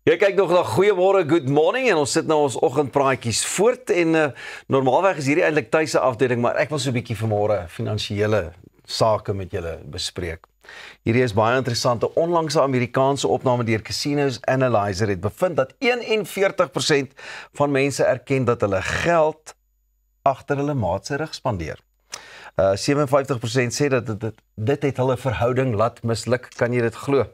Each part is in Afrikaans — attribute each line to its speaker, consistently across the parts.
Speaker 1: Jy kyk nog na Goeiemôre, Good Morning en ons sit nou ons oggendpraatjies voort en normaalweg is hierdie eintlik tuise afdeling, maar ek wil so 'n bietjie vanmôre finansiële sake met julle bespreek. Hierdie is baie interessante. Onlangse Amerikaanse opname deur Casinos Analyzer het bevind dat 41% van mense erken dat hulle geld agter hulle maat se rug spandeer. 57% sê dat dit het hulle verhouding laat misluk. Kan jy dit glo?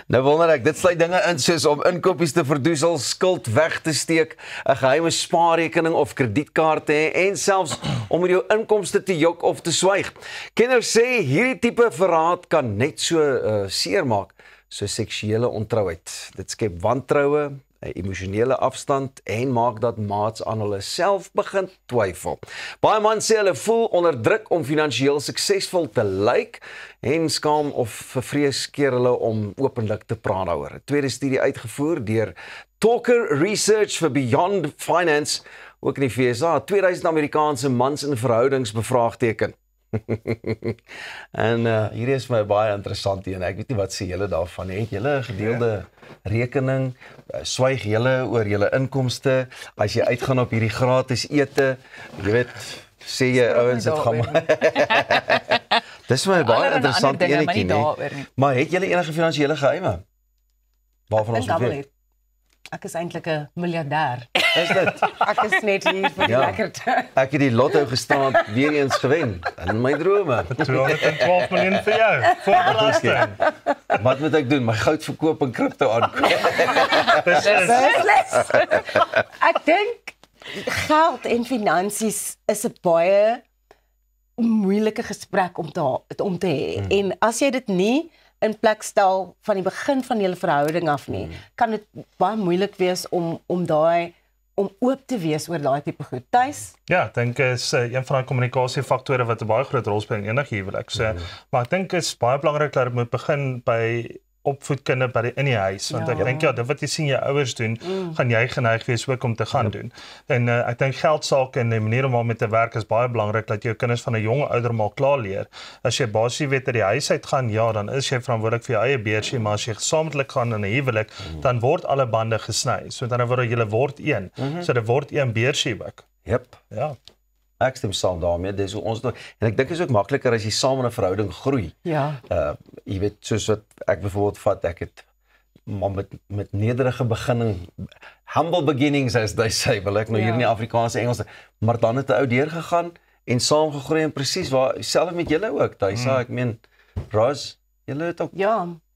Speaker 1: Nou wonder ek, dit sluit dinge in soos om inkopies te verdoesel, skuld weg te steek, 'n geheime spaarrekening of kredietkaart te hê en selfs om oor jou inkomste te jok of te swyg. Kenners sê hierdie tipe verraad kan net so seer maak so seksuele ontrouheid. Dit skep wantroue, 'n emosionele afstand en maak dat maats aan hulle self begin twyfel. Baie mans sê hulle voel onder druk om finansiëel suksesvol te lyk en skaam of vervrees keer hulle om openlik te praat daaroor. 'n Tweede studie uitgevoer deur Talker Research vir Beyond Finance, ook in die VSA, 2000 Amerikaanse mans in verhoudings bevraagteken. En hierdie is my baie interessant en ek weet nie wat sê julle daarvan. Het julle 'n gedeelde rekening? Swyg julle oor julle inkomste as jy uitgaan op hierdie gratis ete? Jy weet, sê jy ouens dit gaan maar. Dis my baie interessant enetjie, nee. Maar het julle enige finansiële geheime? Waarvan ons weet?
Speaker 2: Ek is eintlik 'n miljardêr.
Speaker 1: Is dit?
Speaker 2: Ek is net hier vir die lekkerte.
Speaker 1: Ek het die lotto gestaan weer eens gewen in my drome.
Speaker 3: 212 miljoen vir jou. Voor belasting.
Speaker 1: Wat moet ek doen? My goud verkoop en kripto aankoop.
Speaker 2: Ek dink geld en finansies is 'n baie moeilike gesprek om te hê. En as jy dit nie in plek stel van die begin van julle verhouding af nie, kan dit baie moeilik wees om oop te wees oor daai tipe goed. Tuis?
Speaker 3: Ja, ek dink is een van die kommunikasiefaktore wat 'n baie groot rol speel in enige huwelik. So, maar ek dink is baie belangrik dat dit moet begin by opvoedkunde in die huis, want ek dink dit wat jy sien jou ouers doen, gaan jy geneig wees ook om te gaan doen. En ek dink geldsake en die manier om daarmee te werk is baie belangrik dat jou kinders van 'n jong ouderdom al klaar leer. As jy basies weet dat die huis uit gaan, ja, dan is jy verantwoordelik vir jou eie beursie, maar as jy gesamentlik gaan in 'n huwelik, dan word alle bande gesny. So dan word julle word een. So dit word een beursie ook.
Speaker 1: Jep.
Speaker 3: Ja.
Speaker 1: Ek stem saam daarmee. Dis hoe ons en ek dink is ook makliker as jy saam in 'n verhouding groei.
Speaker 2: Ja.
Speaker 1: Jy weet soos wat ek byvoorbeeld vat, ek het maar met nederige beginning, humble beginnings as they say, wil ek nou hier in die Afrikaanse Engels, maar dan het 'n ou deurgegaan en saam gegroei en presies waar selfs met julle ook. Daai sê ek meen Ros, julle het ook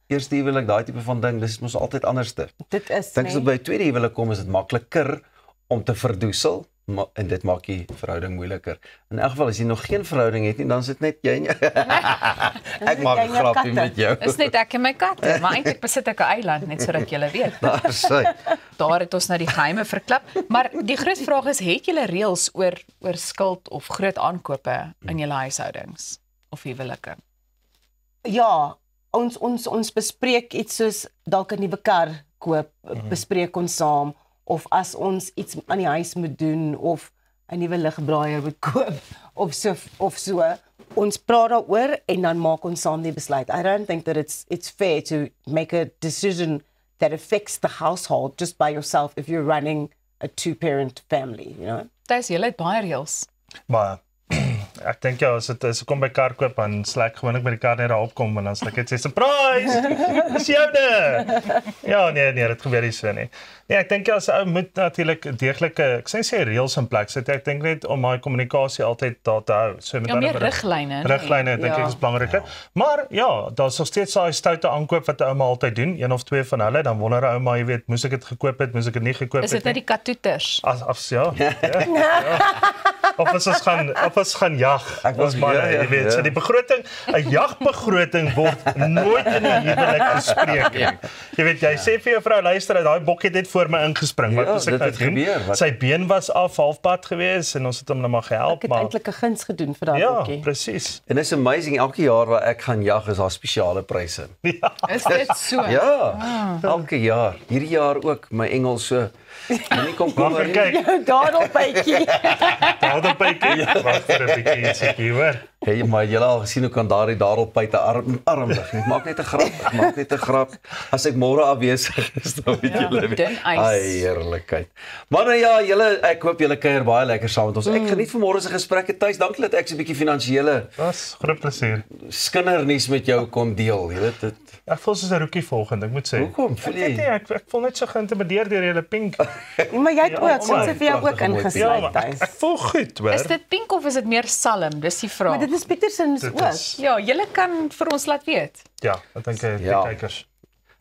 Speaker 1: eerste huwelik daai tipe van ding, dis mos altyd anderste.
Speaker 2: Dit is
Speaker 1: dink as dit by tweede huwelik kom is dit makliker om te verdoesel. En dit maak die verhouding moeiliker. In elk geval, as jy nog geen verhouding het nie, dan is dit net jy en jy. Ek maak 'n grapie met jou.
Speaker 4: Dis net ek en my katte, maar eintlik besit ek 'n eiland, net sodat julle weet.
Speaker 1: Daar sê.
Speaker 4: Daar het ons nou die geheime verklap, maar die groot vraag is, het julle reëls oor skuld of groot aankope in julle huishoudings of huwelike?
Speaker 2: Ja, ons bespreek iets soos dalk 'n nuwe kar koop, bespreek ons saam. Of as ons iets aan die huis moet doen, of 'n nuwe ligbraaier moet koop, of so, ons praat daaroor en dan maak ons saam die besluit. I don't think that it's fair to make a decision that affects the household just by yourself if you're running a two-parent family, you know?
Speaker 4: Dis julle het baie reëls.
Speaker 3: Maar ek dink ja, as ek kom by kar koop, dan slek gewoonlik by die kar net daar opkom en dan sê ek, surprise! Dis joune! Ja, nee, dit gebeur nie so nie. Nee, ek dink ja, as ou moet natuurlik deeglike, ek sê reëls in plek sit. Ek dink net om my kommunikasie altyd daar te hou. So met
Speaker 4: meer riglyne.
Speaker 3: Riglyne dink ek is belangriker. Maar ja, daar's nog steeds daai stoute aankoop wat 'n ouma altyd doen, een of twee van hulle, dan wonder 'n ouma, jy weet, moes ek dit gekoop het, moes ek dit nie gekoop het nie.
Speaker 4: Is dit net die katoeters?
Speaker 3: Ja. Of ons gaan jag. Ek was baie, jy weet, so die begroting, 'n jagbegroting word nooit in die huwelik bespreek nie. Jy weet, jy sê vir jou vrou, luister, daai bok het net voor my ingespring. Wat moes ek nou doen? Sy been was af, halfpad gewees en ons het hom nou maar gehelp,
Speaker 2: maar ek het eintlik 'n guns gedoen vir daai bokkie.
Speaker 3: Ja, presies.
Speaker 1: En is amazing, elke jaar waar ek gaan jag is daar spesiale pryse.
Speaker 3: Ja.
Speaker 4: Is dit so?
Speaker 1: Ja, elke jaar. Hierdie jaar ook, my Engels so. Moenie kom
Speaker 3: kyk.
Speaker 2: Dadelbytjie.
Speaker 3: Dadelbytjie. Wag vir 'n bietjie ietsie, hoor.
Speaker 1: Hey, maar julle al gesien hoe kan daardie daaropbyte arm lig. Ek maak net 'n grap. As ek môre afwesig is, dan weet julle.
Speaker 4: Dun ys.
Speaker 1: Ai, heerlikheid. Maar nou ja, ek hoop julle kuier baie lekker saam met ons. Ek geniet vanmôre se gesprekke tuis. Dankie dat ek so 'n bietjie finansiële
Speaker 3: Was groot plesier.
Speaker 1: skindernuus met jou kon deel. Jy weet dit.
Speaker 3: Ek voel soos 'n rookie volgende, ek moet sê.
Speaker 1: Hoekom? Voel
Speaker 3: Ek weet nie,
Speaker 1: jy?
Speaker 3: ek voel net so geïntimideer deur julle pink.
Speaker 2: Maar jy het
Speaker 3: Ja,
Speaker 2: ook, ons
Speaker 3: maar
Speaker 2: het vir jou ook
Speaker 1: pragtige mooi
Speaker 3: Ja,
Speaker 2: ingesluit
Speaker 3: maar
Speaker 2: thuis.
Speaker 3: ek voel goed, hoor.
Speaker 4: Is dit pink of is dit meer salm? Dis die vraag.
Speaker 2: Maar dit is Petersen se
Speaker 3: Dit
Speaker 2: ook.
Speaker 3: is-
Speaker 4: Ja, julle kan vir ons laat weet.
Speaker 3: Ja, ek dink die
Speaker 1: Ja.
Speaker 3: kykers.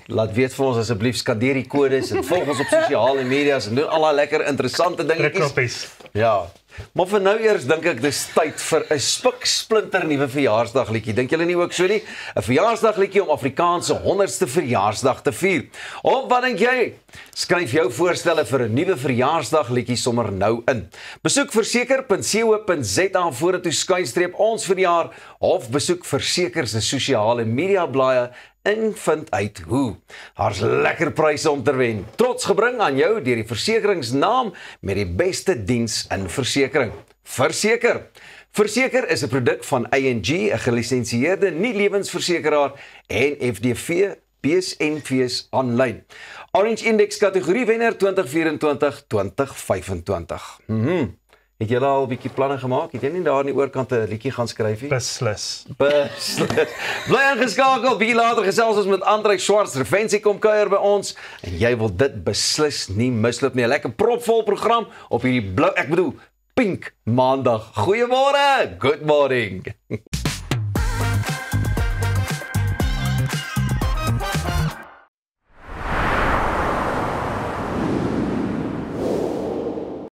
Speaker 1: Laat weet vir ons asseblief, skadeer die kodes en volg ons op sosiale media's en doen al daai lekker interessante dingetjies.
Speaker 3: Reknoppies.
Speaker 1: Ja. Maar vir nou eers dink ek dis tyd vir 'n spiksplinter nuwe verjaarsdagliedjie. Dink julle nie ook so nie? 'n Verjaarsdagliedjie om Afrikaans se 100ste verjaarsdag te vier. Of wat dink jy? Skryf jou voorstelle vir 'n nuwe verjaarsdagliedjie sommer nou in. Besoek verseker.co.za vorentoe skuinstreep ons verjaar of besoek Verseker se sosiale media blaaie en vind uit hoe. Daar's lekker pryse om te wen. Trots gebring aan jou deur die versekeringsnaam met die beste diens in versekering. Verseker. Verseker is 'n produk van ING, 'n gelisensieerde nie-lewensversekeraar en FDV BSNV's aanlyn. Orange Index kategorie wenner 2024-2025. Het julle al 'n bietjie planne gemaak? Het jy nie daar aan die oorkant 'n liedjie gaan skryf nie?
Speaker 3: Beslis.
Speaker 1: Beslis. Bly ingeskakel, bietjie later gesels ons met Andrei Schwartz, Revensie kom kuier by ons en jy wil dit beslis nie misloop nie. 'n Lekker propvol program op hierdie pink maandag. Goeiemôre. Good morning.